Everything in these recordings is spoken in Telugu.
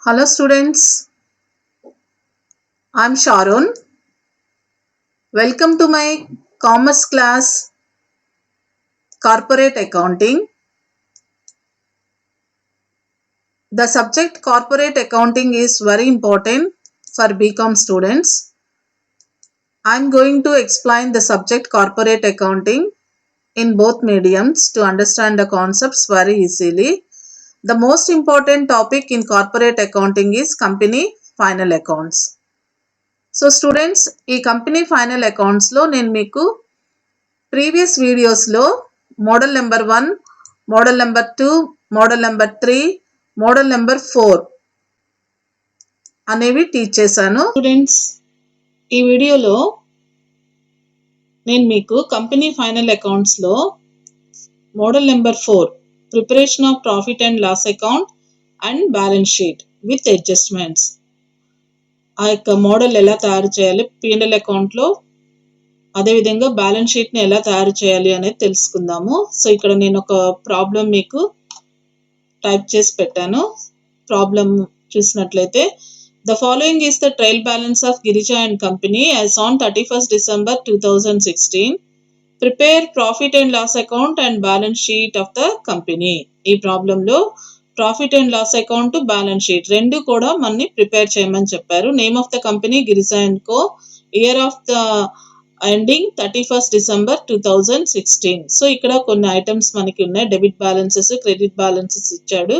Hello students, I'm Sharon. Welcome to my commerce class, Corporate Accounting. The subject Corporate Accounting is very important for BCom students. I'm going to explain the subject Corporate Accounting in both mediums to understand the concepts very easily. The most important topic in Corporate Accounting is Company Final Accounts. So students, ఈ కంపెనీ ఫైనల్ అకౌంట్స్లో నేను మీకు ప్రీవియస్ వీడియోస్లో model number 1, model number 2, model number 3, model number 4 అనేవి టీచ్ చేశాను. స్టూడెంట్స్, ఈ వీడియోలో నేను మీకు కంపెనీ ఫైనల్ అకౌంట్స్లో model number 4 preparation of profit and loss account and balance sheet with adjustments, ఆ యొక్క మోడల్ ఎలా తయారు చేయాలి P&L అకౌంట్లో, అదేవిధంగా బ్యాలెన్స్ షీట్ని ఎలా తయారు చేయాలి అనేది తెలుసుకుందాము. సో ఇక్కడ నేను ఒక ప్రాబ్లం మీకు టైప్ చేసి పెట్టాను. ప్రాబ్లం చూసినట్లయితే, the following is the trial balance of Girija and company as on 31st December 2016. Prepare profit and loss account and balance sheet of the company. ఈ ప్రాబ్లంలో profit and loss account, balance sheet రెండు కూడా మనని ప్రిపేర్ చేయమని చెప్పారు. Name of the company Girija and co, year of the ending 31st December 2016. So ఇక్కడ కొన్ని ఐటమ్స్ మనకి ఉన్నాయి. డెబిట్ బ్యాలెన్సెస్, క్రెడిట్ బ్యాలెన్సెస్ ఇచ్చాడు.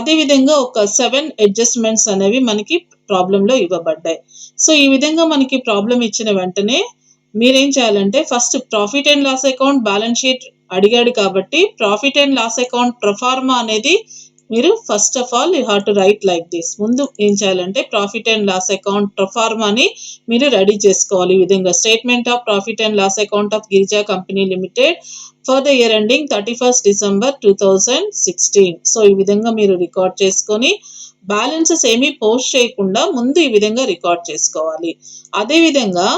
అదేవిధంగా ఒక 7 అడ్జస్ట్మెంట్స్ అనేవి మనకి ప్రాబ్లంలో ఇవ్వబడ్డాయి. సో ఈ విధంగా మనకి ప్రాబ్లం ఇచ్చిన వెంటనే మీరేం చేయాలంటే, first profit and loss account, balance sheet అడిగాడు కాబట్టి profit and loss account proforma అనేది మీరు first of all you have to write like this. ముందు ఏం చేయాలంటే ప్రాఫిట్ అండ్ లాస్ అకౌంట్ ప్రొఫార్మాని మీరు రెడీ చేసుకోవాలి. ఈ విధంగా statement of profit and loss account of Girija company limited for the year ending 31st December 2016. So ఈ విధంగా మీరు రికార్డ్ చేసుకొని బ్యాలెన్సెస్ ఏమీ పోస్ట్ చేయకుండా ముందు ఈ విధంగా రికార్డ్ చేసుకోవాలి. అదేవిధంగా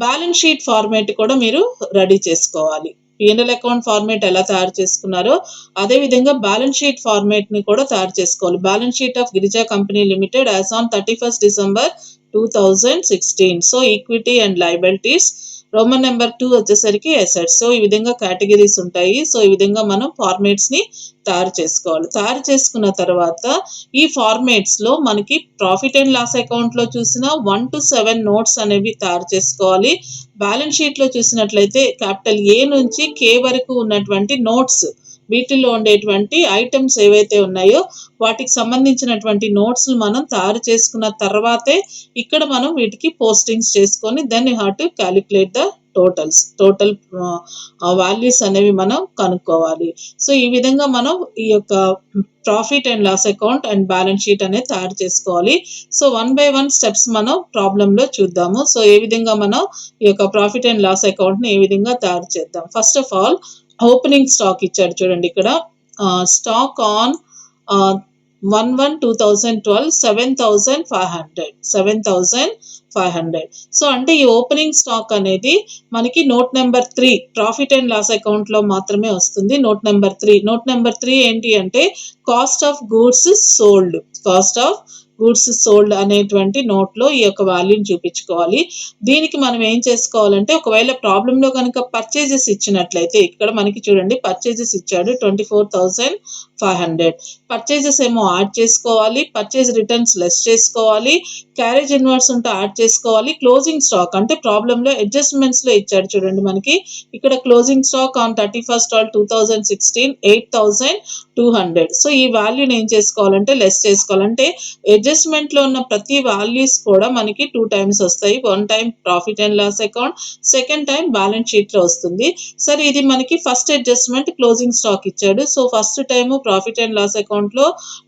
బ్యాలెన్స్ షీట్ ఫార్మేట్ కూడా మీరు రెడీ చేసుకోవాలి. P&L అకౌంట్ ఫార్మేట్ ఎలా తయారు చేసుకున్నారో అదే విధంగా బ్యాలెన్స్ షీట్ ఫార్మేట్ ని కూడా తయారు చేసుకోవాలి. Balance sheet of Girija company limited as on 31st December 2016. So equity and liabilities, Roman number 2 వచ్చేసరికి అసెట్స్. సో ఈ విధంగా కేటగిరీస్ ఉంటాయి. సో ఈ విధంగా మనం ఫార్మేట్స్ ని తయారు చేసుకోవాలి. తయారు చేసుకున్న తర్వాత ఈ ఫార్మేట్స్ లో మనకి ప్రాఫిట్ అండ్ లాస్ అకౌంట్ లో చూసిన 1 to 7 నోట్స్ అనేవి తయారు చేసుకోవాలి. బ్యాలెన్స్ షీట్ లో చూసినట్లయితే క్యాపిటల్ ఏ నుంచి కే వరకు ఉన్నటువంటి నోట్స్, వీటిల్లో ఉండేటువంటి ఐటమ్స్ ఏవైతే ఉన్నాయో వాటికి సంబంధించినటువంటి నోట్స్ మనం తయారు చేసుకున్న తర్వాతే ఇక్కడ మనం వీటికి పోస్టింగ్స్ చేసుకొని then you have to calculate the total values అనేవి మనం కనుక్కోవాలి. సో ఈ విధంగా మనం ఈ యొక్క profit and loss account and balance sheet అనేది తయారు చేసుకోవాలి. సో 1 by 1 స్టెప్స్ మనం ప్రాబ్లంలో చూద్దాము. సో ఏ విధంగా మనం ఈ యొక్క ప్రాఫిట్ అండ్ లాస్ అకౌంట్ ని ఏ విధంగా తయారు చేద్దాం. First of all opening stock ఇచ్చాడు చూడండి. ఇక్కడ స్టాక్ ఆన్ 1/1/2012 7,500. సో అంటే ఈ ఓపెనింగ్ స్టాక్ అనేది మనకి note number 3 profit and loss account లో మాత్రమే వస్తుంది. నోట్ నెంబర్ 3 ఏంటి అంటే కాస్ట్ ఆఫ్ గూడ్స్ సోల్డ్ అనేటువంటి నోట్ లో ఈ యొక్క వాల్యూని చూపించుకోవాలి. దీనికి మనం ఏం చేసుకోవాలంటే, ఒకవేళ ప్రాబ్లం లో కనుక పర్చేజెస్ ఇచ్చినట్లయితే ఇక్కడ మనకి చూడండి పర్చేజెస్ ఇచ్చాడు 24,500. పర్చేజెస్ ఏమో యాడ్ చేసుకోవాలి, పర్చేజ్ రిటర్న్స్ లెస్ చేసుకోవాలి, క్యారేజ్ ఇన్వర్స్ ఉంటే యాడ్ చేసుకోవాలి. క్లోజింగ్ స్టాక్ అంటే ప్రాబ్లం లో అడ్జస్ట్మెంట్స్ లో ఇచ్చాడు చూడండి మనకి ఇక్కడ closing stock on 31st 2016 8,200. So ఈ వాల్యూని ఏం చేసుకోవాలంటే లెస్ చేసుకోవాలంటే అడ్జస్ట్మెంట్ లో ఉన్న ప్రతి వాల్యూస్ కూడా మనకి 2 times వస్తాయి. 1 time profit and loss account, second time balance sheet లో వస్తుంది. సరే ఇది మనకి ఫస్ట్ అడ్జస్ట్మెంట్ క్లోజింగ్ స్టాక్ ఇచ్చాడు. So first time profit and loss account లో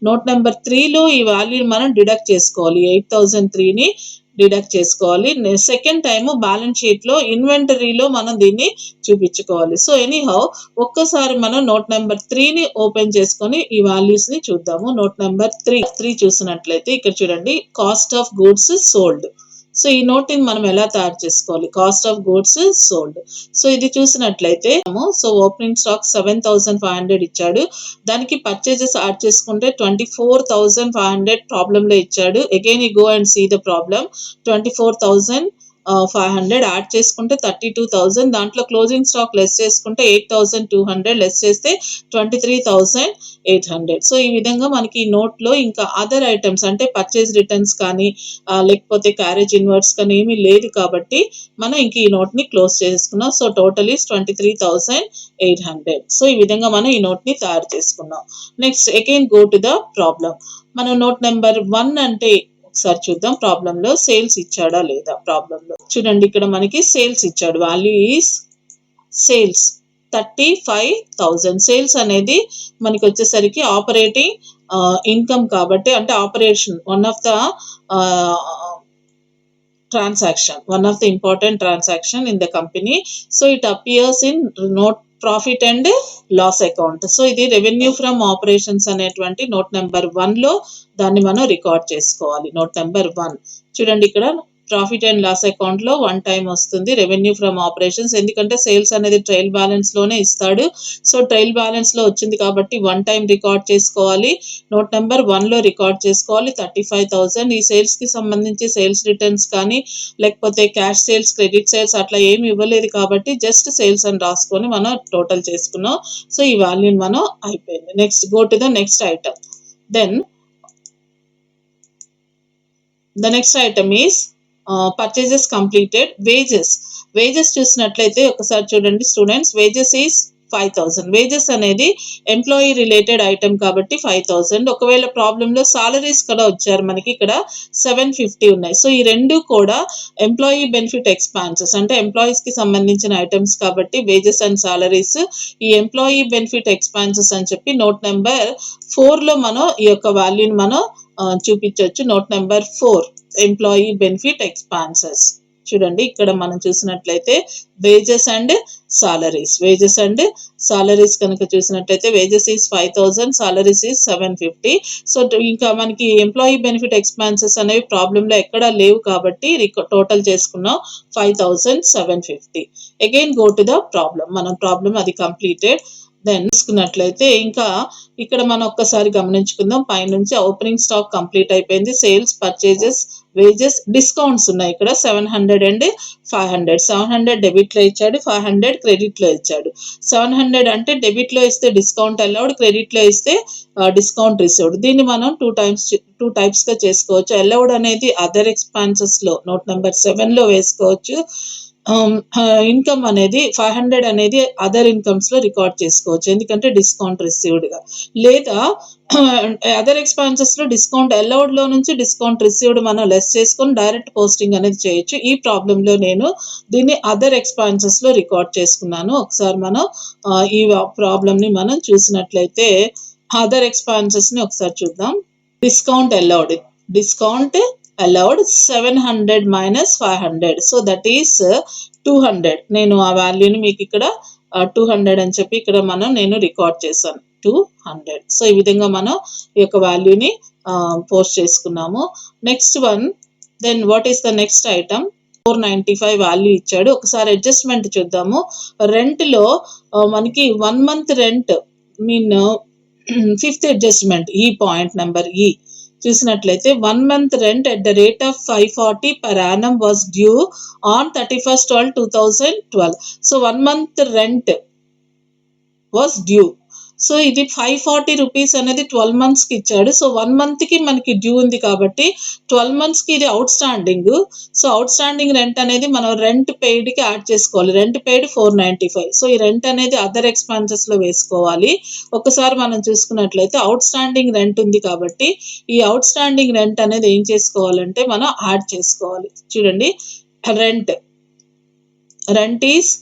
నోట్ నెంబర్ 3 లో ఈ వాల్యూని మనం డిడక్ట్ చేసుకోవాలి. 8,003 ని డిడక్ట్ చేసుకోవాలి. సెకండ్ టైం బ్యాలెన్స్ షీట్ లో ఇన్వెంటరీలో మనం దీన్ని చూపించుకోవాలి. సో ఎనీహౌ ఒక్కసారి మనం నోట్ నెంబర్ 3 ని ఓపెన్ చేసుకొని ఈ వాల్యూస్ ని చూద్దాము. నోట్ నెంబర్ 3 చూసినట్లయితే ఇక్కడ చూడండి cost of goods sold. So ఈ నోట్ని మనం ఎలా తయారు చేసుకోవాలి? Cost of goods sold. So ఇది చూసినట్లయితే సో ఓపెనింగ్ స్టాక్ 7,500 ఇచ్చాడు. దానికి పర్చేజెస్ యాడ్ చేసుకుంటే 24,500 ప్రాబ్లంలో ఇచ్చాడు. Again you go and see the problem. 24,500 add చేసుకుంటే 32,000, దాంట్లో క్లోజింగ్ స్టాక్ లెస్ చేసుకుంటే 8,200, లెస్ చేస్తే 23,800. సో ఈ విధంగా మనకి ఈ నోట్లో ఇంకా అదర్ ఐటమ్స్ అంటే పర్చేజ్ రిటర్న్స్ కానీ లేకపోతే క్యారేజ్ ఇన్వర్ట్స్ కానీ ఏమీ లేదు కాబట్టి మనం ఇంక ఈ నోట్ని క్లోజ్ చేసుకున్నాం. So total is 23,800. సో ఈ విధంగా మనం ఈ నోట్ని తయారు చేసుకున్నాం. Next again go to the problem. మనం నోట్ నెంబర్ 1 అంటే ఒకసారి చూద్దాం. ప్రాబ్లంలో సేల్స్ ఇచ్చాడా లేదా? ప్రాబ్లంలో చూడండి, ఇక్కడ మనకి సేల్స్ ఇచ్చాడు. Value is sales 35,000. సేల్స్ అనేది మనకి వచ్చేసరికి ఆపరేటింగ్ ఇన్కమ్ కాబట్టి, అంటే operation one of the transaction, one of the important transaction in the company. So it appears in note profit and loss account. So ఇది రెవెన్యూ ఫ్రమ్ ఆపరేషన్స్ అనేటువంటి నోట్ నెంబర్ 1లో దాన్ని మనం రికార్డ్ చేసుకోవాలి. నోట్ నెంబర్ 1 చూడండి, ఇక్కడ ప్రాఫిట్ అండ్ లాస్ అకౌంట్లో 1 టైం వస్తుంది రెవెన్యూ ఫ్రమ్ ఆపరేషన్స్, ఎందుకంటే సేల్స్ అనేది ట్రయల్ బ్యాలెన్స్ లోనే ఇస్తాడు. సో ట్రయల్ బ్యాలెన్స్ లో వచ్చింది కాబట్టి 1 టైం రికార్డ్ చేసుకోవాలి. నోట్ నెంబర్ 1లో రికార్డ్ చేసుకోవాలి 35,000. ఈ సేల్స్ కి సంబంధించి సేల్స్ రిటర్న్స్ కానీ లేకపోతే క్యాష్ సేల్స్, క్రెడిట్ సేల్స్ అట్లా ఏమి ఇవ్వలేదు కాబట్టి జస్ట్ సేల్స్ అని రాసుకొని మనం టోటల్ చేసుకున్నాం. సో ఈ వాల్యూని మనం అయిపోయింది. Next go to the next item. Then the next item is purchases completed. Wages చూసినట్లయితే ఒకసారి చూడండి స్టూడెంట్స్, వేజెస్ ఈస్ 5,000. వేజెస్ అనేది ఎంప్లాయీ రిలేటెడ్ ఐటమ్ కాబట్టి 5,000. ఒకవేళ ప్రాబ్లంలో సాలరీస్ కూడా వచ్చారు, మనకి ఇక్కడ 750 ఉన్నాయి. సో ఈ రెండు కూడా ఎంప్లాయీ బెనిఫిట్ ఎక్స్పాన్సెస్ అంటే ఎంప్లాయీస్ కి సంబంధించిన ఐటమ్స్ కాబట్టి వేజెస్ అండ్ సాలరీస్. ఈ ఎంప్లాయీ బెనిఫిట్ ఎక్స్పాన్సెస్ అని చెప్పి నోట్ నెంబర్ 4లో మనం ఈ యొక్క వాల్యూని మనం చూపించవచ్చు. Note number 4 employee benefit expenses. చూడండి, ఇక్కడ మనం చూసినట్లయితే వేజెస్ అండ్ సాలరీస్ కనుక చూసినట్లయితే wages is 5,000, salaries is 750. So ఇంకా మనకి ఎంప్లాయీ బెనిఫిట్ ఎక్స్పాన్సెస్ అనేవి ప్రాబ్లంలో ఎక్కడా లేవు కాబట్టి టోటల్ చేసుకున్నాం 5,750. Again go to the problem. మనం ప్రాబ్లం అది కంప్లీటెడ్. దెన్ తీసుకున్నట్లయితే ఇంకా ఇక్కడ మనం ఒక్కసారి గమనించుకుందాం. పైనుంచి ఓపెనింగ్ స్టాక్ కంప్లీట్ అయిపోయింది. సేల్స్, పర్చేజెస్, వేజెస్, డిస్కౌంట్స్ ఉన్నాయి. ఇక్కడ 700 అండ్ 500. 700 డెబిట్ లో ఇచ్చాడు, 500 క్రెడిట్ లో ఇచ్చాడు. 700 అంటే డెబిట్ లో ఇస్తే డిస్కౌంట్ అలౌడ్, క్రెడిట్ లో ఇస్తే డిస్కౌంట్ రిసీవ్డ్. దీన్ని మనం టూ టైప్స్ గా చేసుకోవచ్చు. అలౌడ్ అనేది అదర్ ఎక్స్పాన్సెస్ లో నోట్ నెంబర్ 7లో వేసుకోవచ్చు. ఇన్కమ్ అనేది 500 అనేది అదర్ ఇన్కమ్స్ లో రికార్డ్ చేసుకోవచ్చు, ఎందుకంటే డిస్కౌంట్ రిసీవ్డ్ గా. లేదా అదర్ ఎక్స్పాన్సెస్ లో డిస్కౌంట్ అలౌడ్ లో నుంచి డిస్కౌంట్ రిసీవ్డ్ మనం లెస్ చేసుకొని డైరెక్ట్ పోస్టింగ్ అనేది చేయొచ్చు. ఈ ప్రాబ్లం లో నేను దీన్ని అదర్ ఎక్స్పాన్సెస్ లో రికార్డ్ చేసుకున్నాను. ఒకసారి మనం ఈ ప్రాబ్లం ని మనం చూసినట్లయితే అదర్ ఎక్స్పాన్సెస్ ని ఒకసారి చూద్దాం. Discount allowed 700 minus 500, so that is 200. నేను ఆ వాల్యూని మీకు ఇక్కడ 200 అని చెప్పి ఇక్కడ నేను రికార్డ్ చేశాను 200. సో ఈ విధంగా మనం ఈ యొక్క వాల్యూని పోస్ట్ చేసుకున్నాము. Next one, then what is the next item? 495 value ఇచ్చాడు. ఒకసారి అడ్జస్ట్మెంట్ చూద్దాము. రెంట్లో మనకి 1 month rent mean 5th adjustment, ఈ పాయింట్ నెంబర్ ఈ చూసినట్లయితే 1 month rent at the rate of 540 per annum was due on 31st/12/2012. So 1 month rent was due. So ఇది 540 రూపీస్ అనేది 12 months కి ఇచ్చాడు. సో 1 month కి మనకి డ్యూ ఉంది కాబట్టి 12 months కి ఇది out standing. So out standing rent అనేది మనం రెంట్ పెయిడ్ కి యాడ్ చేసుకోవాలి. Rent paid 495. సో ఈ రెంట్ అనేది అదర్ ఎక్స్పెన్సెస్ లో వేసుకోవాలి. ఒకసారి మనం చూసుకున్నట్లయితే అవుట్ స్టాండింగ్ రెంట్ ఉంది కాబట్టి ఈ అవుట్ స్టాండింగ్ రెంట్ అనేది ఏం చేసుకోవాలంటే మనం యాడ్ చేసుకోవాలి. చూడండి, రెంట్ ఈస్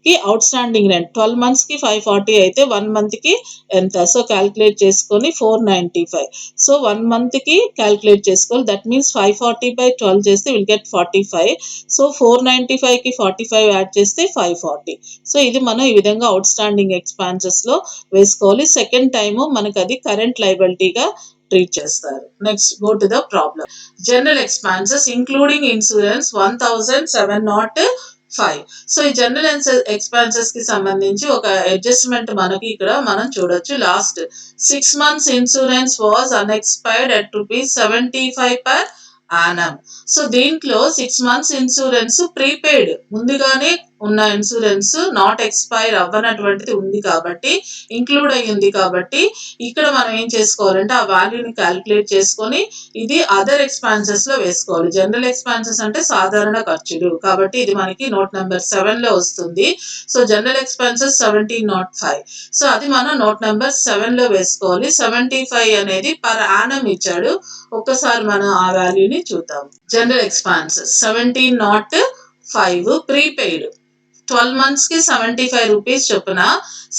కి అవుట్ స్టాండింగ్ రెంట్ 12 months కి 540 అయితే 1 month కి ఎంత? సో క్యాల్కులేట్ చేసుకొని 495. సో 1 month కి క్యాల్కులేట్ చేసుకోవాలి. దట్ మీన్స్ 540/12 చేస్తే విల్ గెట్ 45. సో 495 కి 45 యాడ్ చేస్తే 540. సో ఇది మనం ఈ విధంగా అవుట్ స్టాండింగ్ ఎక్స్పాన్సెస్ లో వేసుకోవాలి. సెకండ్ టైము మనకు అది కరెంట్ లయబిలిటీగా ట్రీట్ చేస్తారు. Next go to the problem. General expenses including insurance 1705. So ఈ జనరల్ ఎక్స్పెన్సెస్ కి సంబంధించి ఒక అడ్జస్ట్మెంట్ మనకి ఇక్కడ మనం చూడొచ్చు. Last 6 months insurance was unexpired at ₹75 per annum. So దీంట్లో 6 months ఇన్సూరెన్స్ ప్రీపెయిడ్ ముందుగానే ఉన్న ఇన్సూరెన్స్ నాట్ ఎక్స్పైర్ అవ్వనటువంటిది ఉంది కాబట్టి ఇంక్లూడ్ అయ్యింది కాబట్టి ఇక్కడ మనం ఏం చేసుకోవాలంటే ఆ వాల్యూని క్యాలిక్యులేట్ చేసుకొని ఇది అదర్ ఎక్స్పెన్సెస్ లో వేసుకోవాలి. జనరల్ ఎక్స్పెన్సెస్ అంటే సాధారణ ఖర్చులు కాబట్టి ఇది మనకి నోట్ నెంబర్ 7 లో వస్తుంది. So general expenses 1705. సో అది మనం నోట్ నెంబర్ 7 లో వేసుకోవాలి. 75 అనేది పర్ యానం ఇచ్చాడు. ఒక్కసారి మనం ఆ వాల్యూని చూద్దాం. జనరల్ ఎక్స్పెన్సెస్ 1705 ప్రీపెయిడ్ 12 months కి 75 రూపీస్ చొప్పున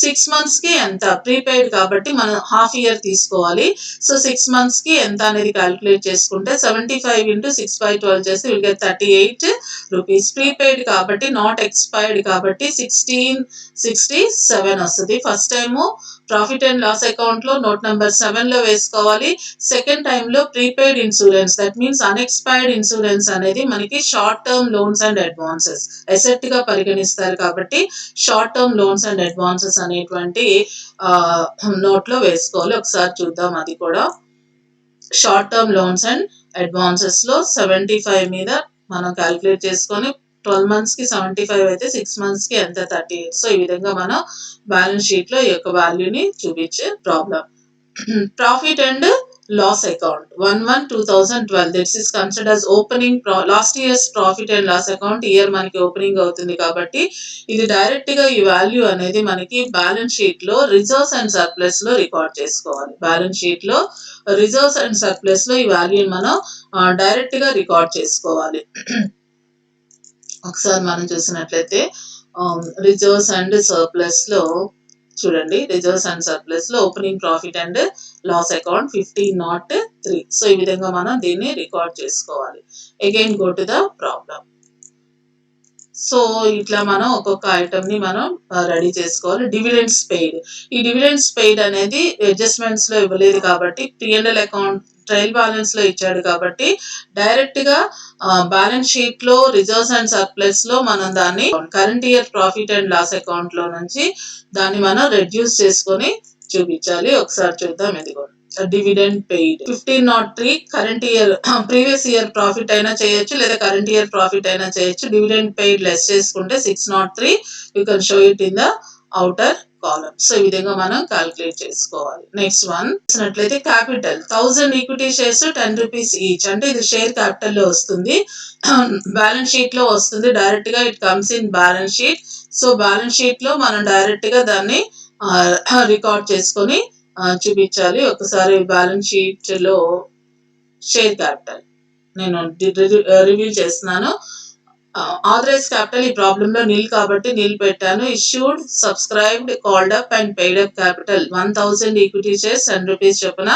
6 months కి ఎంత ప్రీపెయిడ్ కాబట్టి మనం హాఫ్ ఇయర్ తీసుకోవాలి. సో 6 months కి ఎంత అనేది క్యాలిక్యులేట్ చేసుకుంటే 75 into 6/12 చేస్తే విల్ గెట్ 38 రూపీస్. ప్రీపెయిడ్ కాబట్టి నాట్ ఎక్స్పైర్డ్ కాబట్టి 1667 వస్తుంది. First time profit and loss account లో నోట్ నెంబర్ 7 లో వేసుకోవాలి. సెకండ్ టైమ్ లో prepaid insurance that means unexpired insurance అనేది మనకి short term loans and advances asset గా పరిగణిస్తారు కాబట్టి short term loans and advances అనేటువంటి నోట్ లో వేసుకోవాలి. ఒకసారి చూద్దాం అది కూడా. Short term loans and advances లో 75 మీద మనం క్యాలిక్యులేట్ చేసుకొని 12 months కి 75 అయితే 6 months కి ఎంత 38. సో ఈ విధంగా మనం బ్యాలెన్స్ షీట్ లో ఈ యొక్క వాల్యూని చూపించే problem. Profit and loss account 1/1/2012 this is considered as opening last years profit and loss account year మనకి ఓపెనింగ్ అవుతుంది కాబట్టి ఇది డైరెక్ట్ గా ఈ వాల్యూ అనేది మనకి బ్యాలెన్స్ షీట్ లో రిజర్వ్స్ అండ్ సర్ప్లస్ లో రికార్డ్ చేసుకోవాలి. బ్యాలెన్స్ షీట్ లో రిజర్వ్స్ అండ్ సర్ప్లస్ లో ఈ వాల్యూని మనం డైరెక్ట్ గా రికార్డ్ చేసుకోవాలి. ఒకసారి మనం చూసినట్లయితే రిజర్వ్స్ అండ్ సర్ప్లస్ లో చూడండి, రిజర్వ్స్ అండ్ సర్ప్లస్ లో opening profit and loss account 1503. So ఈ విధంగా మనం దీన్ని రికార్డ్ చేసుకోవాలి. Again go to the problem. So ఇట్లా మనం ఒక్కొక్క ఐటమ్ ని మనం రెడీ చేసుకోవాలి. Dividends paid. ఈ డివిడెండ్స్ పెయిడ్ అనేది అడ్జస్ట్మెంట్స్ లో ఇవ్వలేదు కాబట్టి P&L అకౌంట్ ట్రయల్ బ్యాలెన్స్ లో ఇచ్చాడు కాబట్టి డైరెక్ట్ గా బ్యాలెన్స్ షీట్ లో రిజర్వ్స్ అండ్ సర్ప్లస్ లో మనం దాన్ని current year profit and loss account లో నుంచి దాన్ని మనం రెడ్యూస్ చేసుకొని చూపించాలి. ఒకసారి చూద్దాం. ఇదిగో dividend paid 1503 current year previous year profit అయినా చేయొచ్చు లేదా కరెంట్ ఇయర్ ప్రాఫిట్ అయినా చేయొచ్చు. డివిడెండ్ పెయిడ్ లెస్ చేసుకుంటే 603 you can show it in the outer column. So ఈ విధంగా మనం క్యాల్కులేట్ చేసుకోవాలి. నెక్స్ట్ వన్ చూసినట్లయితే capital 1000 equity shares 10 rupees each అంటే ఇది షేర్ క్యాపిటల్ లో వస్తుంది. బ్యాలెన్స్ షీట్ లో వస్తుంది. డైరెక్ట్ గా it comes in balance sheet. So balance sheet లో మనం డైరెక్ట్ గా దాన్ని రికార్డ్ చేసుకొని చూపించాలి. ఒకసారి బ్యాలెన్స్ షీట్ లో షేర్ క్యాపిటల్ నేను రివీల్ చేస్తున్నాను. ఆథరైజ్ క్యాపిటల్ ఈ ప్రాబ్లమ్ లో నిల్ కాబట్టి నిల్ పెట్టాను. Issued, subscribed, called up and paid up capital 1000 equity shares 10 rupees చొప్పున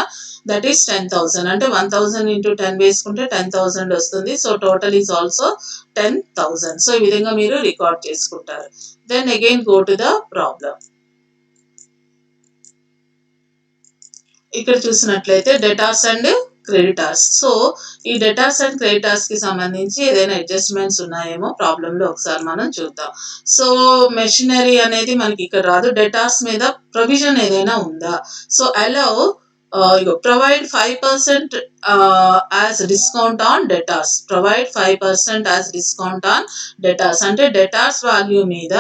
దట్ ఈస్ 10,000 అంటే 1000 into 10 వేసుకుంటే 10,000 వస్తుంది. So total is also 10,000. So ఈ విధంగా మీరు రికార్డ్ చేసుకుంటారు. Then again go to the problem. ఇక్కడ చూసినట్లయితే డెటార్స్ అండ్ క్రెడిటార్స్. సో ఈ డెటార్స్ అండ్ క్రెడిటార్స్ కి సంబంధించి ఏదైనా అడ్జస్ట్మెంట్స్ ఉన్నాయేమో ప్రాబ్లమ్ లో ఒకసారి మనం చూద్దాం. సో మెషినరీ అనేది మనకి ఇక్కడ రాదు. డెటార్స్ మీద ప్రొవిజన్ ఏదైనా ఉందా? So allow provide 5% as discount on debtors. Provide 5% as discount on debtors అంటే debtors వాల్యూ మీద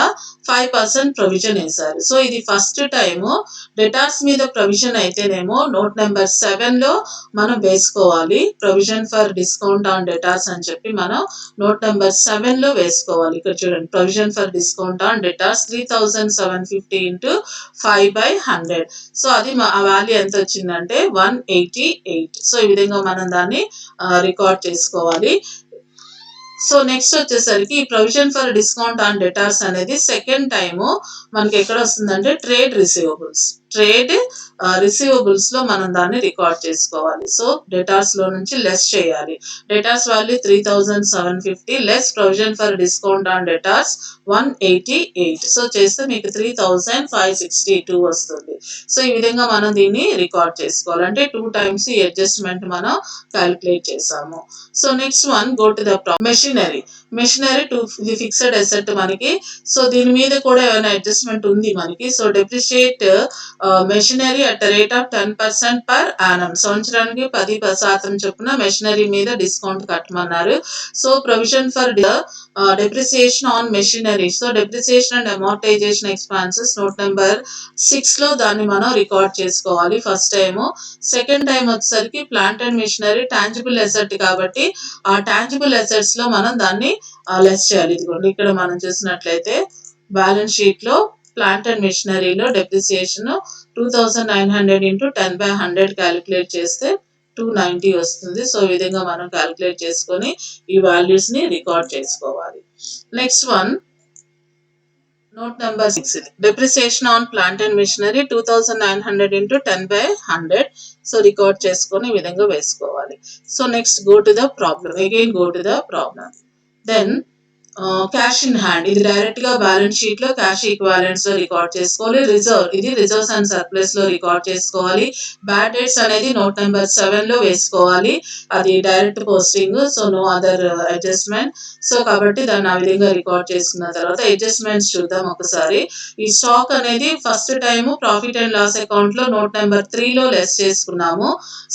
5% ప్రొవిజన్ వేశారు. సో ఇది ఫస్ట్ టైము డెటార్స్ మీద ప్రొవిజన్ అయితేనేమో నోట్ నెంబర్ 7 లో మనం వేసుకోవాలి. Provision for discount on debtors అని చెప్పి మనం నోట్ నెంబర్ 7 లో వేసుకోవాలి. ఇక్కడ చూడండి, provision for discount on debtors 3750 into 5/100. So అది ఆ వాల్యూ ఎంత వచ్చిందంటే 188. సో ఈ విధంగా మనం దాన్ని రికార్డ్ చేసుకోవాలి. సో నెక్స్ట్ వచ్చేసరికి ఈ provision for discount on debtors అనేది సెకండ్ టైము మనకి ఎక్కడ వస్తుందంటే ట్రేడ్ రిసీవబుల్స్. ట్రేడ్ రిసీవబుల్స్ లో మనం దాన్ని రికార్డ్ చేసుకోవాలి. సో డేటాస్ లో నుంచి లెస్ చేయాలి. Datas value 3750 less provision for discount on datas 188. So చేస్తే మీకు 3562 వస్తుంది. సో ఈ విధంగా మనం దీన్ని రికార్డ్ చేసుకోవాలి. అంటే 2 టైమ్స్ ఈ అడ్జస్ట్మెంట్ మనం క్యాలిక్యులేట్ చేసాము. So next one go to the machinery. Machinery ఇది ఫిక్స్డ్ అసెట్ మనకి. సో దీని మీద కూడా ఏమైనా అడ్జస్ట్మెంట్ ఉంది మనకి. So depreciate machinery at rate of 10% per annum. సంవత్సరానికి 10% చొప్పున మెషినరీ మీద డిస్కౌంట్ కట్టమన్నారు. So provision for depreciation on machinery. So depreciation and amortisation expenses note number 6 లో దాన్ని మనం రికార్డ్ చేసుకోవాలి ఫస్ట్ టైము. సెకండ్ టైం వచ్చేసరికి plant and machinery tangible asset కాబట్టి ఆ టాంజిబుల్ అసెట్స్ లో మనం దాన్ని లెస్ చేయాలి. ఇదిగోండి ఇక్కడ మనం చూసినట్లయితే బ్యాలెన్స్ షీట్ లో ప్లాంట్ అండ్ మెషినరీలో డెప్రిసియేషన్ 2900 ఇంటూ 10/100 క్యాలిక్యులేట్ చేస్తే 290 వస్తుంది. సో ఈ విధంగా మనం క్యాలిక్యులేట్ చేసుకొని ఈ వాల్యూస్ ని రికార్డ్ చేసుకోవాలి. Next one note number 6. Depreciation on plant and machinery 2900 into 10/100. So record చేసుకొని ఈ విధంగా వేసుకోవాలి. So next go to the problem. Again go to the problem. Then cash in hand. ఇది డైరెక్ట్ గా బ్యాలెన్స్ షీట్ లో క్యాష్ ఈక్వాలెంట్స్ లో రికార్డ్ చేసుకోవాలి. రిజర్వ్ ఇది రిజర్వ్స్ అండ్ సర్ప్లస్ లో రికార్డ్ చేసుకోవాలి. బ్యాడ్ డేట్స్ అనేది నోట్ నెంబర్ 7 లో వేసుకోవాలి. అది direct posting. So no other adjustment. So కాబట్టి దాన్ని ఆ విధంగా రికార్డ్ చేసుకున్న తర్వాత అడ్జస్ట్మెంట్స్ చూద్దాం ఒకసారి. ఈ స్టాక్ అనేది first time profit and loss account లో నోట్ నెంబర్ 3 లో లెస్ చేసుకున్నాము.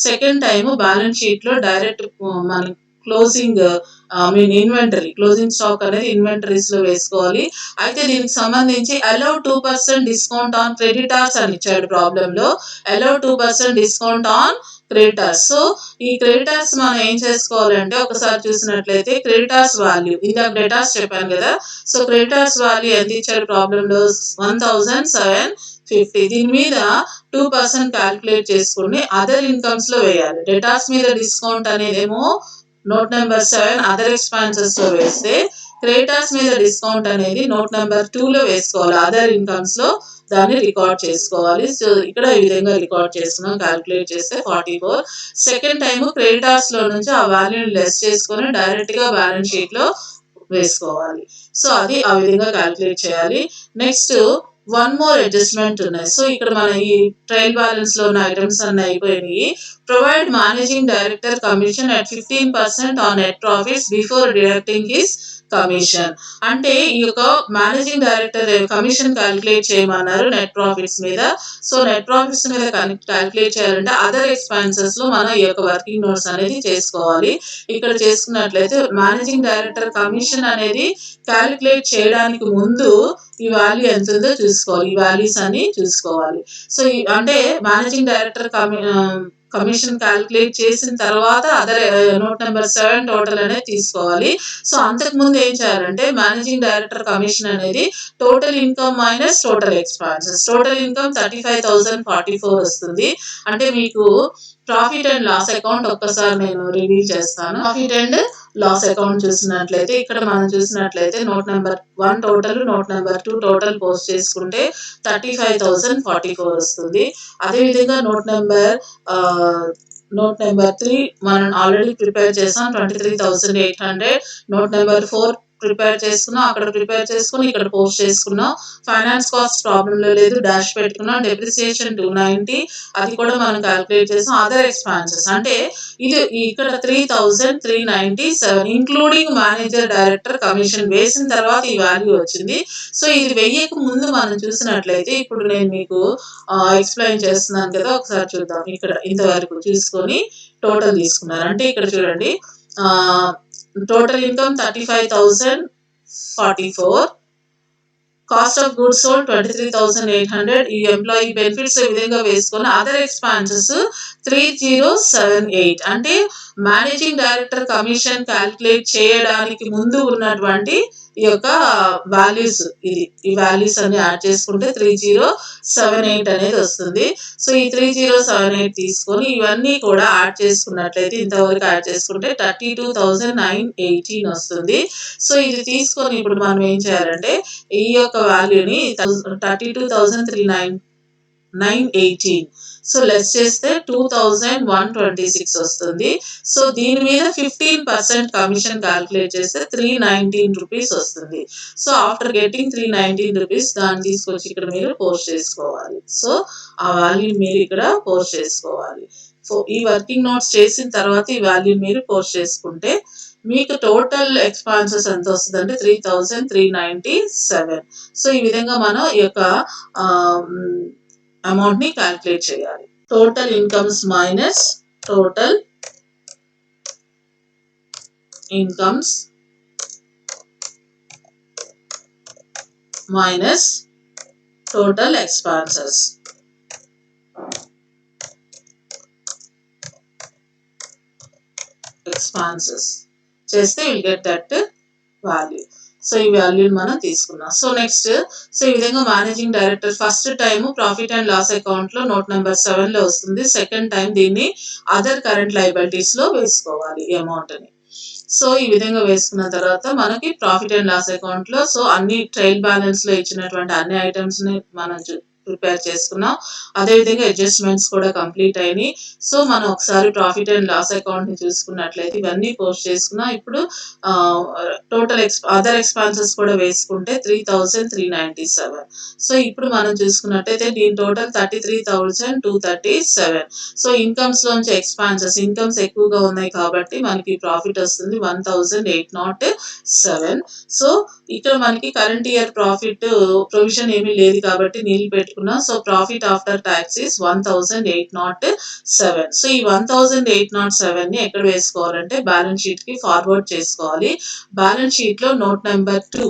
సెకండ్ టైం బ్యాలెన్స్ షీట్ లో డైరెక్ట్ మన క్లోజింగ్ ఇన్వెంటరీ క్లోజింగ్ స్టాక్ అనేది ఇన్వెంటరీస్ లో వేసుకోవాలి. అయితే దీనికి సంబంధించి అలౌ 2% డిస్కౌంట్ ఆన్ క్రెడిటార్స్ అని ఇచ్చాడు ప్రాబ్లం లో. Allow 2% discount on creditors. So ఈ క్రెడిటార్స్ మనం ఏం చేసుకోవాలంటే ఒకసారి చూసినట్లయితే క్రెడిటార్స్ వాల్యూ ఇందాక డేటాస్ చెప్పాను కదా. సో క్రెడిటార్స్ వాల్యూ ఎంత ఇచ్చాడు ప్రాబ్లం లో 1750. దీని మీద 2% క్యాలిక్యులేట్ చేసుకుని అదర్ ఇన్కమ్స్ లో వేయాలి. డేటాస్ మీద డిస్కౌంట్ అనేదేమో నోట్ నెంబర్ 7 అదర్ ఎక్స్పెన్సెస్ లో వేస్తే క్రెడిటార్స్ మీద డిస్కౌంట్ అనేది నోట్ నెంబర్ 2 లో వేసుకోవాలి. అదర్ ఇన్కమ్స్ లో దాన్ని రికార్డ్ చేసుకోవాలి. సో ఇక్కడ ఈ విధంగా రికార్డ్ చేసుకున్నాం. క్యాలిక్యులేట్ చేస్తే 44. సెకండ్ టైం క్రెడిటార్స్ లో నుంచి ఆ వాల్యూని లెస్ చేసుకొని డైరెక్ట్ గా బ్యాలెన్స్ షీట్ లో వేసుకోవాలి. సో అది ఆ విధంగా క్యాలిక్యులేట్ చేయాలి. నెక్స్ట్ వన్ మోర్ అడ్జస్ట్మెంట్ ఉన్నాయి. సో ఇక్కడ మన ఈ ట్రయల్ బ్యాలెన్స్ లో ఉన్న ఐటమ్స్ అన్ని అయిపోయినాయి. Provide managing director commission at 15% on net profits before deducting his commission. అంటే ఈ యొక్క మేనేజింగ్ డైరెక్టర్ కమిషన్ క్యాలిక్యులేట్ చేయమన్నారు నెట్ ప్రాఫిట్స్ మీద. సో నెట్ ప్రాఫిట్స్ మీద క్యాలిక్యులేట్ చేయాలంటే అదర్ ఎక్స్పెన్సెస్ లో మనం ఈ యొక్క వర్కింగ్ నోట్స్ అనేది చేసుకోవాలి. ఇక్కడ చేసుకున్నట్లయితే మేనేజింగ్ డైరెక్టర్ కమిషన్ అనేది క్యాలిక్యులేట్ చేయడానికి ముందు ఈ వాల్యూ ఎంత ఉందో చూసుకోవాలి. ఈ వాల్యూస్ అన్ని చూసుకోవాలి. సో అంటే మేనేజింగ్ డైరెక్టర్ కమిషన్ క్యాలిక్యులేట్ చేసిన తర్వాత అదర్ నోట్ నెంబర్ 7 టోటల్ అనేది తీసుకోవాలి. సో అంతకు ముందు ఏం చేయాలంటే మేనేజింగ్ డైరెక్టర్ కమిషన్ అనేది total income minus total expenses. Total income 35,044 వస్తుంది. అంటే మీకు ప్రాఫిట్ అండ్ లాస్ అకౌంట్ ఒక్కసారి నేను రివీల్ చేస్తాను. ప్రాఫిట్ అండ్ లాస్ అకౌంట్ చూసినట్లయితే ఇక్కడ మనం చూసినట్లయితే note number 1 total note number 2 total post చేసుకుంటే 35,044 వస్తుంది. అదేవిధంగా నోట్ నెంబర్ 3 మనం ఆల్రెడీ ప్రిపేర్ చేసాం 23,800. నోట్ నెంబర్ 4 ప్రిపేర్ చేసుకున్నాం. అక్కడ ప్రిపేర్ చేసుకుని ఇక్కడ పోస్ట్ చేసుకున్నాం. ఫైనాన్స్ కాస్ట్ ప్రాబ్లం లో లేదు, డాష్ పెట్టుకున్నాం. డెప్రిసియేషన్ 290 అది కూడా మనం క్యాలిక్యులేట్ చేసాం. అదర్ ఎక్స్పెన్సెస్ అంటే ఇది ఇక్కడ 3,397 ఇంక్లూడింగ్ మేనేజర్ డైరెక్టర్ కమిషన్ వేసిన తర్వాత ఈ వాల్యూ వచ్చింది. సో ఇది వెయ్యక ముందు మనం చూసినట్లయితే ఇప్పుడు నేను మీకు ఎక్స్ప్లెయిన్ చేస్తున్నాను కదా, ఒకసారి చూద్దాం. ఇక్కడ ఇంతవరకు చూసుకొని టోటల్ తీసుకున్నారు. అంటే ఇక్కడ చూడండి total income 35,044, cost of goods sold 23,800. ఈ ఎంప్లాయీ బెనిఫిట్స్ ఈ విధంగా వేసుకొని అదర్ ఎక్స్పెన్సెస్ 3078. అంటే మేనేజింగ్ డైరెక్టర్ కమిషన్ క్యాలిక్యులేట్ చేయడానికి ముందు ఉన్నటువంటి ఈ యొక్క వాల్యూస్ ఈ వాల్యూస్ అన్ని యాడ్ చేసుకుంటే 3078 అనేది వస్తుంది. సో ఈ 3078 తీసుకొని ఇవన్నీ కూడా యాడ్ చేసుకున్నట్లయితే ఇంతవరకు యాడ్ చేసుకుంటే 32,918 వస్తుంది. సో ఇది తీసుకొని ఇప్పుడు మనం ఏం చేయాలంటే ఈ యొక్క వాల్యూని 32,390 918. సో లెస్ చేస్తే 2126 వస్తుంది. సో దీని మీద 15% కమిషన్ క్యాల్కులేట్ చేస్తే 319 రూపీస్ వస్తుంది. సో ఆఫ్టర్ గెటింగ్ 319 రూపీస్ దాన్ని తీసుకొచ్చి ఇక్కడ మీరు పోస్ట్ చేసుకోవాలి. సో ఆ వాల్యూ మీరు ఇక్కడ పోస్ట్ చేసుకోవాలి. సో ఈ వర్కింగ్ నోట్స్ చేసిన తర్వాత ఈ వాల్యూ మీరు పోస్ట్ చేసుకుంటే మీకు టోటల్ ఎక్స్పాన్సెస్ ఎంత వస్తుంది అంటే 3397. సో ఈ విధంగా మనం ఈ యొక్క అమౌంట్ ని క్యాల్కులేట్ చేయాలి. Total incomes minus total incomes minus total expenses. చేస్తే will get that value. So ఈ వాల్యూని మనం తీసుకున్నాం. సో నెక్స్ట్ ఈ విధంగా managing director first time profit and loss account లో నోట్ నెంబర్ 7 లో వస్తుంది. సెకండ్ టైం దీన్ని అదర్ కరెంట్ లయబిలిటీస్ లో వేసుకోవాలి ఈ అమౌంట్ ని. సో ఈ విధంగా వేసుకున్న తర్వాత మనకి ప్రాఫిట్ అండ్ లాస్ అకౌంట్ లో అన్ని ట్రయల్ బ్యాలెన్స్ లో ఇచ్చినటువంటి అన్ని ఐటమ్స్ ని మనం ప్రిపేర్ చేసుకున్నాం. అదేవిధంగా అడ్జస్ట్మెంట్స్ కూడా కంప్లీట్ అయినాయి. సో మనం ఒకసారి ప్రాఫిట్ అండ్ లాస్ అకౌంట్ ని చూసుకున్నట్లయితే ఇవన్నీ పోస్ట్ చేసుకున్నాం. ఇప్పుడు టోటల్ అదర్ ఎక్స్పాన్సెస్ కూడా వేసుకుంటే 3397. సో ఇప్పుడు మనం చూసుకున్నట్టయితే దీని టోటల్ 33,237. సో ఇన్కమ్స్ లోంచి ఎక్స్పాన్సెస్ ఇన్కమ్స్ ఎక్కువగా ఉన్నాయి కాబట్టి మనకి ప్రాఫిట్ వస్తుంది 1807. సో ఇక్కడ మనకి కరెంట్ ఇయర్ ప్రాఫిట్ ప్రొవిజన్ ఏమీ లేదు కాబట్టి నీళ్ళు పెట్టుకున్నాం. So profit after tax is 1807. So ఈ 1807 ని ఎక్కడ వేసుకోవాలంటే బ్యాలెన్స్ షీట్ కి ఫార్వర్డ్ చేసుకోవాలి. బ్యాలెన్స్ షీట్ లో note number 2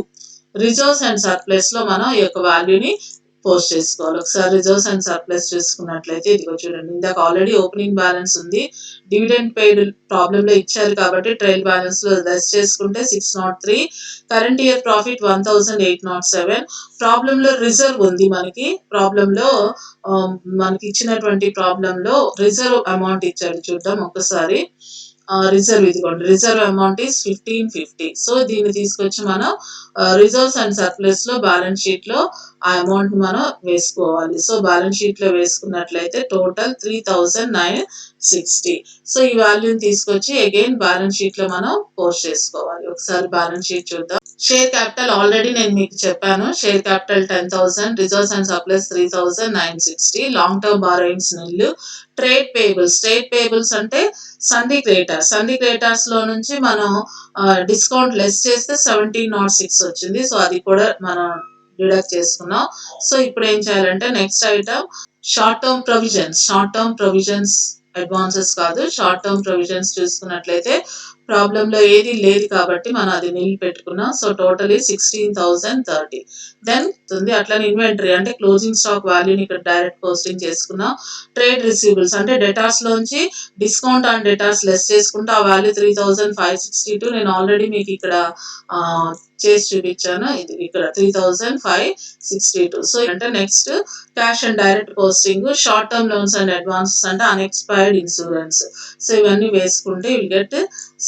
reserves and surplus లో మనం ఈ యొక్క వాల్యూని పోస్ట్ చేసుకోవాలి. ఒకసారి రిజర్వ్స్ అండ్ సర్ప్లస్ చూసుకున్నట్లయితే ఇదిగో చూడండి, ఇందాక ఆల్రెడీ ఓపెనింగ్ బ్యాలెన్స్ ఉంది. డివిడెండ్ పెయిడ్ ప్రాబ్లం లో ఇచ్చారు కాబట్టి ట్రయల్ బ్యాలెన్స్ లో లెస్ చేసుకుంటే 603. Current year profit 1807. ప్రాబ్లం లో రిజర్వ్ ఉంది. మనకి ఇచ్చినటువంటి ప్రాబ్లం లో రిజర్వ్ అమౌంట్ ఇచ్చారు. చూద్దాం ఒక్కసారి. రిజర్వ్ ఇదిగోండి, రిజర్వ్ అమౌంట్ ఈస్ 1550. సో దీన్ని తీసుకొచ్చి మనం రిజర్వ్స్ అండ్ సర్ప్లస్ లో బ్యాలెన్స్ షీట్ లో ఆ అమౌంట్ మనం వేసుకోవాలి. సో బ్యాలెన్స్ షీట్ లో వేసుకున్నట్లయితే టోటల్ 3960. సో ఈ వాల్యూని తీసుకొచ్చి అగైన్ బ్యాలెన్స్ షీట్ లో మనం పోస్ట్ చేసుకోవాలి. ఒకసారి బ్యాలెన్స్ షీట్ చూద్దాం. షేర్ క్యాపిటల్ ఆల్రెడీ నేను మీకు చెప్పాను. Share capital 10,000, reserves and surplus 3960, long term borrowings nil. Trade payables అంటే సంధి క్రెడిటార్స్ లో నుంచి మనం డిస్కౌంట్ లెస్ చేస్తే 1706 వచ్చింది. సో అది కూడా మనం డిడక్ట్ చేసుకున్నాం. సో ఇప్పుడు ఏం చేయాలంటే next item short term provisions advances కాదు, షార్ట్ టర్మ్ ప్రొవిజన్స్ చూసుకున్నట్లయితే ప్రాబ్లం లో ఏది లేదు కాబట్టి మనం అది నిల్ పెట్టుకున్నాం. So total 16,030. దెన్ అట్లనే ఇన్వెంటరీ అంటే క్లోజింగ్ స్టాక్ వాల్యూని ఇక్కడ డైరెక్ట్ పోస్టింగ్ చేసుకున్నాం. ట్రేడ్ రిసీవబుల్స్ అంటే డేటాస్ లోంచి డిస్కౌంట్ ఆన్ డేటాస్ లెస్ చేసుకుంటే ఆ వాల్యూ 3562. నేను ఆల్రెడీ మీకు ఇక్కడ చేసి చూపించాను. ఇది ఇక్కడ 3562. సో అంటే next cash and direct posting, short term loans and advances అంటే అన్ఎక్స్పైర్డ్ ఇన్సూరెన్స్. సో ఇవన్నీ వేసుకుంటే will get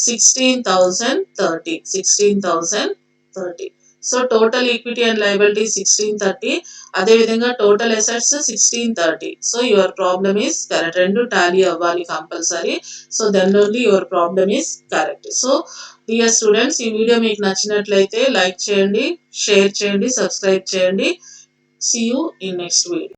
16,030. So total equity and liability 1630. అదే విధంగా total assets 1630. So your problem is correct. రెండు టాలీ అవ్వాలి compulsory. So then only your problem is correct. So dear students, ఈ వీడియో మీకు నచ్చినట్లయితే లైక్ చేయండి, షేర్ చేయండి, సబ్స్క్రైబ్ చేయండి. See you in next video.